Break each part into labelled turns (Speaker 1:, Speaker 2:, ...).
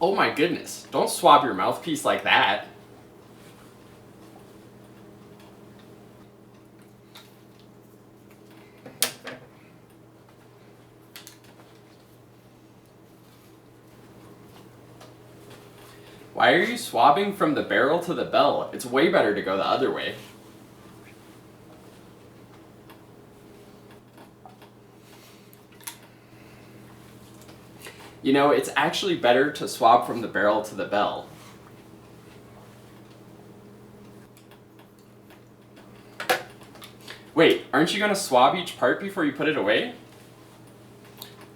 Speaker 1: Oh my goodness, don't swab your mouthpiece like that. Why are you swabbing from the barrel to the bell? It's way better to go the other way. You know, it's actually better to swab from the barrel to the bell. Wait, aren't you going to swab each part before you put it away?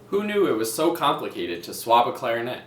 Speaker 1: Who knew it was so complicated to swab a clarinet?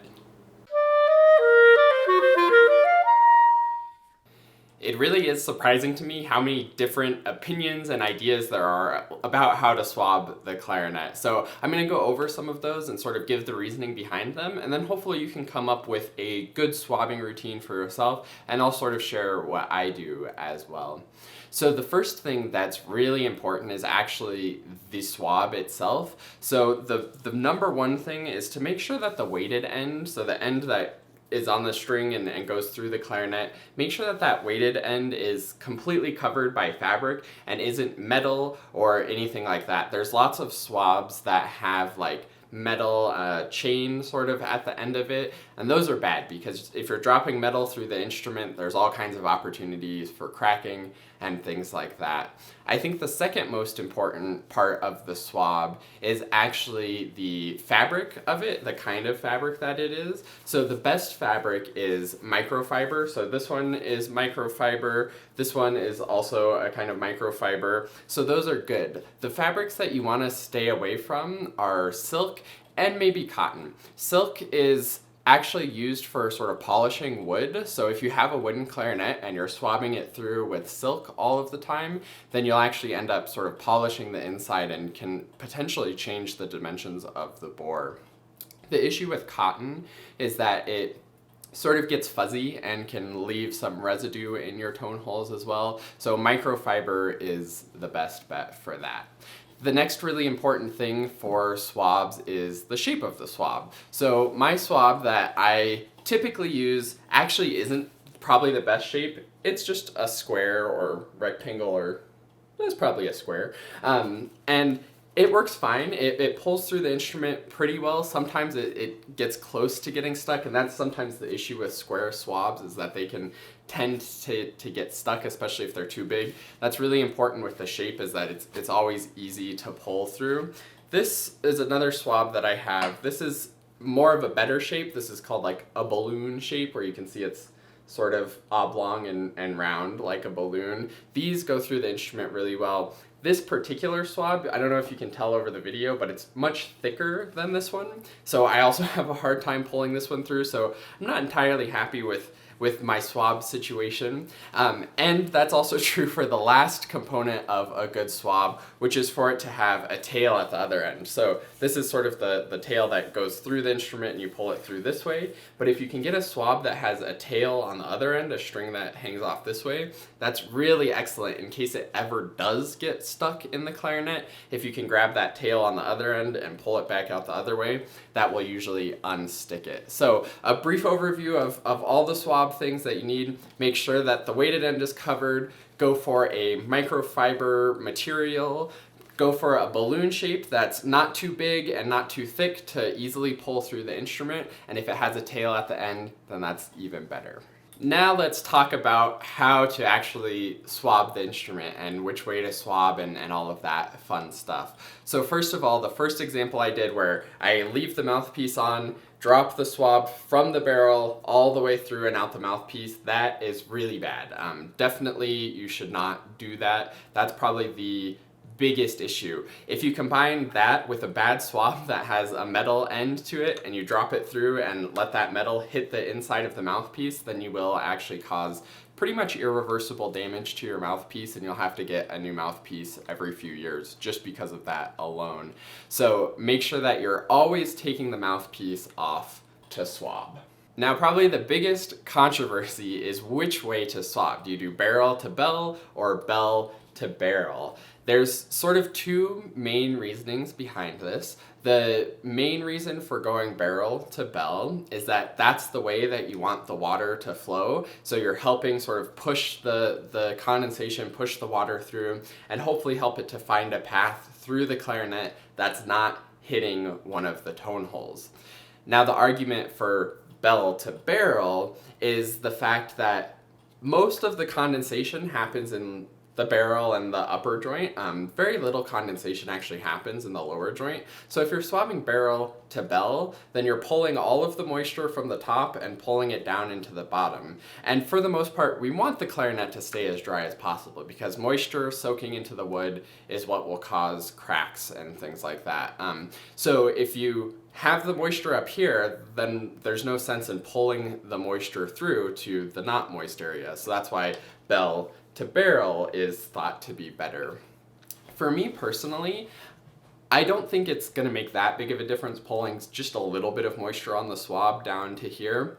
Speaker 1: It really is surprising to me how many different opinions and ideas there are about how to swab the clarinet. So I'm going to go over some of those and sort of give the reasoning behind them, and then hopefully you can come up with a good swabbing routine for yourself, and I'll sort of share what I do as well. So the first thing that's really important is actually the swab itself. So the number one thing is to make sure that the weighted end, so the end that is on the string and goes through the clarinet, make sure that that weighted end is completely covered by fabric and isn't metal or anything like that. There's lots of swabs that have like metal chain sort of at the end of it, and those are bad because if you're dropping metal through the instrument, there's all kinds of opportunities for cracking and things like that. I think the second most important part of the swab is actually the fabric of it, the kind of fabric that it is. So the best fabric is microfiber. So this one is microfiber. This one is also a kind of microfiber. So those are good. The fabrics that you want to stay away from are silk and maybe cotton. Silk is actually used for sort of polishing wood. So if you have a wooden clarinet and you're swabbing it through with silk all of the time, then you'll actually end up sort of polishing the inside and can potentially change the dimensions of the bore. The issue with cotton is that it sort of gets fuzzy and can leave some residue in your tone holes as well. So microfiber is the best bet for that. The next really important thing for swabs is the shape of the swab. So my swab that I typically use actually isn't probably the best shape. It's just a square or rectangle, or it's probably a square. And it works fine. It pulls through the instrument pretty well. Sometimes it gets close to getting stuck, and that's sometimes the issue with square swabs, is that they can tend to get stuck, especially if they're too big. That's really important with the shape, is that it's always easy to pull through. This is another swab that I have. This is more of a better shape. This is called like a balloon shape, where you can see it's sort of oblong and round like a balloon. These go through the instrument really well. This particular swab, I don't know if you can tell over the video, but it's much thicker than this one. So I also have a hard time pulling this one through, so I'm not entirely happy with my swab situation. And that's also true for the last component of a good swab, which is for it to have a tail at the other end. So this is sort of the tail that goes through the instrument and you pull it through this way. But if you can get a swab that has a tail on the other end, a string that hangs off this way, that's really excellent in case it ever does get stuck in the clarinet. If you can grab that tail on the other end and pull it back out the other way, that will usually unstick it. So a brief overview of all the swab things that you need. Make sure that the weighted end is covered. Go for a microfiber material. Go for a balloon shape that's not too big and not too thick to easily pull through the instrument. And if it has a tail at the end, then that's even better. Now let's talk about how to actually swab the instrument and which way to swab and all of that fun stuff. So first of all, the first example I did where I leave the mouthpiece on, drop the swab from the barrel all the way through and out the mouthpiece, that is really bad. Definitely you should not do that. That's probably the biggest issue. If you combine that with a bad swab that has a metal end to it and you drop it through and let that metal hit the inside of the mouthpiece, then you will actually cause pretty much irreversible damage to your mouthpiece, and you'll have to get a new mouthpiece every few years just because of that alone. So make sure that you're always taking the mouthpiece off to swab. Now, probably the biggest controversy is which way to swab. Do you do barrel to bell or bell to barrel? There's sort of two main reasonings behind this. The main reason for going barrel to bell is that that's the way that you want the water to flow. So you're helping sort of push the condensation, push the water through, and hopefully help it to find a path through the clarinet that's not hitting one of the tone holes. Now, the argument for bell to barrel is the fact that most of the condensation happens in the barrel and the upper joint. Very little condensation actually happens in the lower joint. So if you're swabbing barrel to bell, then you're pulling all of the moisture from the top and pulling it down into the bottom. And for the most part, we want the clarinet to stay as dry as possible because moisture soaking into the wood is what will cause cracks and things like that. So if you have the moisture up here, then there's no sense in pulling the moisture through to the not moist area. So that's why bell to barrel is thought to be better. For me personally, I don't think it's going to make that big of a difference pulling just a little bit of moisture on the swab down to here.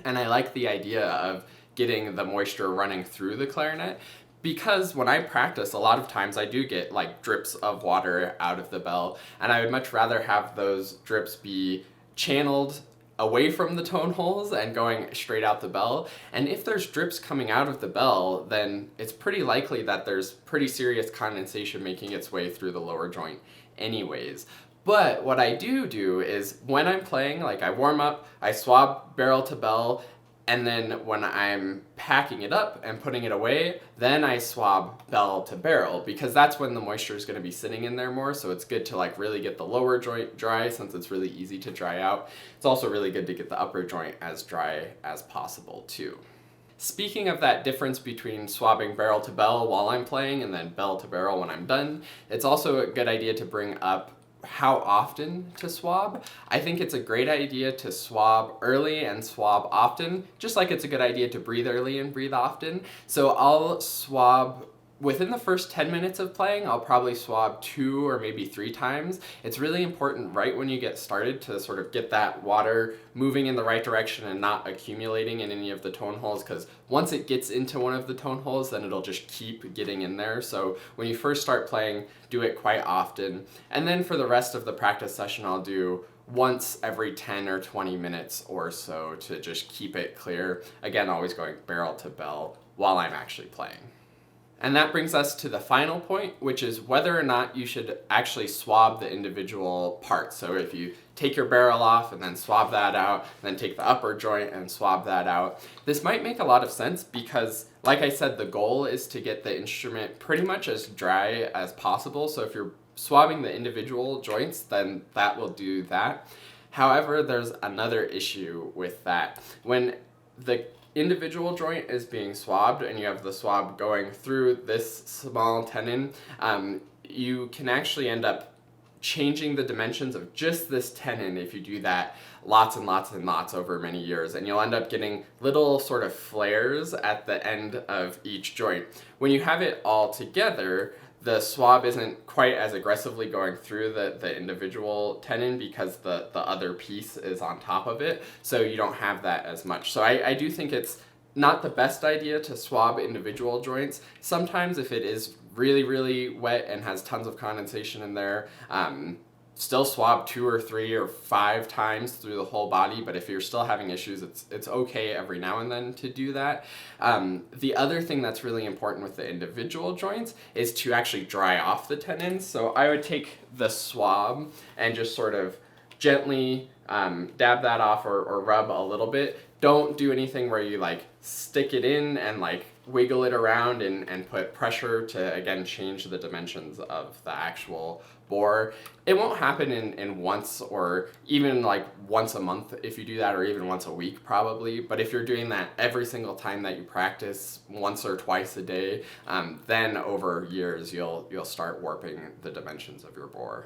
Speaker 1: And I like the idea of getting the moisture running through the clarinet because when I practice, a lot of times I do get like drips of water out of the bell, and I would much rather have those drips be channeled away from the tone holes and going straight out the bell. And if there's drips coming out of the bell, then it's pretty likely that there's pretty serious condensation making its way through the lower joint anyways. But what I do is when I'm playing, like I warm up, I swab barrel to bell, and then when I'm packing it up and putting it away, then I swab bell to barrel because that's when the moisture is going to be sitting in there more. So it's good to like really get the lower joint dry since it's really easy to dry out. It's also really good to get the upper joint as dry as possible too. Speaking of that difference between swabbing barrel to bell while I'm playing and then bell to barrel when I'm done, it's also a good idea to bring up how often to swab. I think it's a great idea to swab early and swab often, just like it's a good idea to breathe early and breathe often. So I'll swab within the first 10 minutes of playing. I'll probably swab 2 or maybe 3 times. It's really important right when you get started to sort of get that water moving in the right direction and not accumulating in any of the tone holes, because once it gets into one of the tone holes, then it'll just keep getting in there. So when you first start playing, do it quite often. And then for the rest of the practice session, I'll do once every 10 or 20 minutes or so to just keep it clear. Again, always going barrel to bell while I'm actually playing. And that brings us to the final point, which is whether or not you should actually swab the individual parts. So if you take your barrel off and then swab that out, and then take the upper joint and swab that out, this might make a lot of sense because, like I said, the goal is to get the instrument pretty much as dry as possible. So if you're swabbing the individual joints, then that will do that. However, there's another issue with that. When the individual joint is being swabbed and you have the swab going through this small tenon, you can actually end up changing the dimensions of just this tenon if you do that lots and lots and lots over many years, and you'll end up getting little sort of flares at the end of each joint. When you have it all together, the swab isn't quite as aggressively going through the individual tenon because the other piece is on top of it, so you don't have that as much. So I do think it's not the best idea to swab individual joints. Sometimes if it is really, really wet and has tons of condensation in there, still swab 2 or 3 or 5 times through the whole body, but if you're still having issues, it's okay every now and then to do that. The other thing that's really important with the individual joints is to actually dry off the tendons. So I would take the swab and just sort of gently dab that off or rub a little bit. Don't do anything where you like stick it in and like wiggle it around and put pressure to, again, change the dimensions of the actual bore. It won't happen in once or even like once a month if you do that, or even once a week probably. But if you're doing that every single time that you practice, once or twice a day, then over years you'll start warping the dimensions of your bore.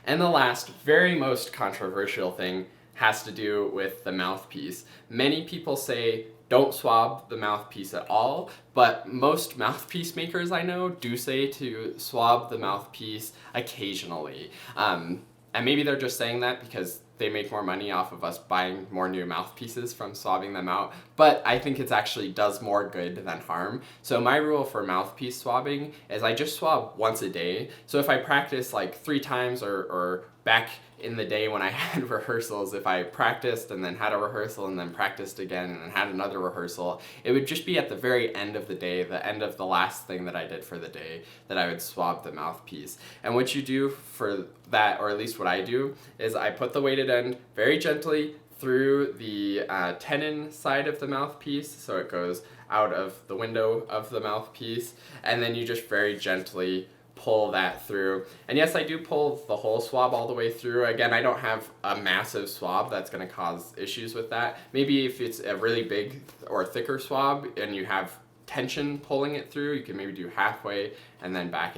Speaker 1: And the last, very most controversial thing has to do with the mouthpiece. Many people say don't swab the mouthpiece at all, but most mouthpiece makers I know do say to swab the mouthpiece occasionally. And maybe they're just saying that because they make more money off of us buying more new mouthpieces from swabbing them out, but I think it actually does more good than harm. So my rule for mouthpiece swabbing is I just swab once a day. So if I practice like 3 times or back in the day when I had rehearsals, if I practiced and then had a rehearsal and then practiced again and then had another rehearsal, it would just be at the very end of the day, the end of the last thing that I did for the day, that I would swab the mouthpiece. And what you do for that, or at least what I do, is I put the weighted end very gently through the tenon side of the mouthpiece, so it goes out of the window of the mouthpiece, and then you just very gently pull that through. And yes, I do pull the whole swab all the way through. Again, I don't have a massive swab that's going to cause issues with that. Maybe if it's a really big or thicker swab and you have tension pulling it through, you can maybe do halfway and then back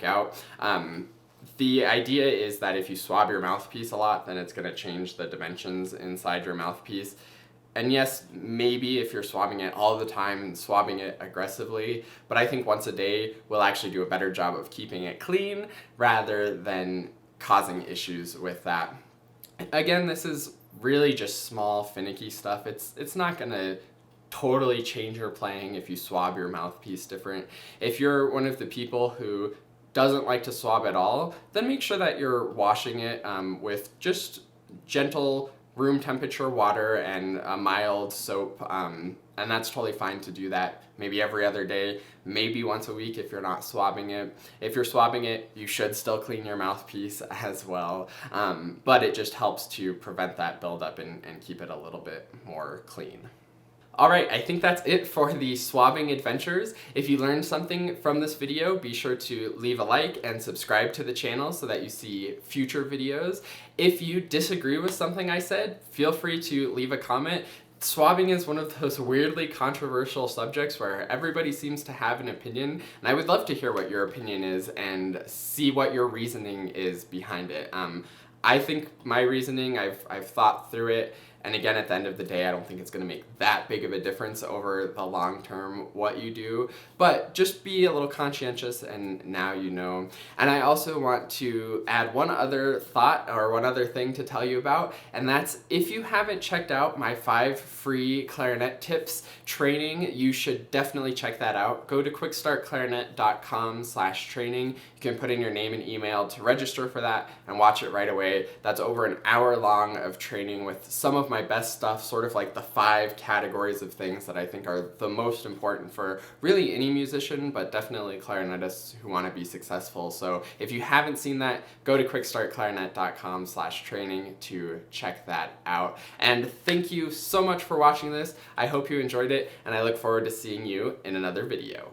Speaker 1: out. The idea is that if you swab your mouthpiece a lot, then it's going to change the dimensions inside your mouthpiece. And yes, maybe if you're swabbing it all the time and swabbing it aggressively, but I think once a day will actually do a better job of keeping it clean rather than causing issues with that. Again, this is really just small, finicky stuff. It's not going to totally change your playing if you swab your mouthpiece different. If you're one of the people who doesn't like to swab at all, then make sure that you're washing it with just gentle room temperature water and a mild soap, and that's totally fine to do that maybe every other day, maybe once a week if you're not swabbing it. If you're swabbing it, you should still clean your mouthpiece as well, but it just helps to prevent that buildup and keep it a little bit more clean. Alright, I think that's it for the swabbing adventures. If you learned something from this video, be sure to leave a like and subscribe to the channel so that you see future videos. If you disagree with something I said, feel free to leave a comment. Swabbing is one of those weirdly controversial subjects where everybody seems to have an opinion, and I would love to hear what your opinion is and see what your reasoning is behind it. I think my reasoning, I've thought through it, and again, at the end of the day, I don't think it's going to make that big of a difference over the long term what you do, but just be a little conscientious, and now you know. And I also want to add one other thought or one other thing to tell you about, and that's if you haven't checked out my 5 free clarinet tips training, you should definitely check that out. Go to quickstartclarinet.com/training. You can put in your name and email to register for that and watch it right away. That's over an hour long of training with some of my best stuff, sort of like the 5 categories of things that I think are the most important for really any musician, but definitely clarinetists who want to be successful. So if you haven't seen that, go to quickstartclarinet.com/training to check that out. And thank you so much for watching this. I hope you enjoyed it, and I look forward to seeing you in another video.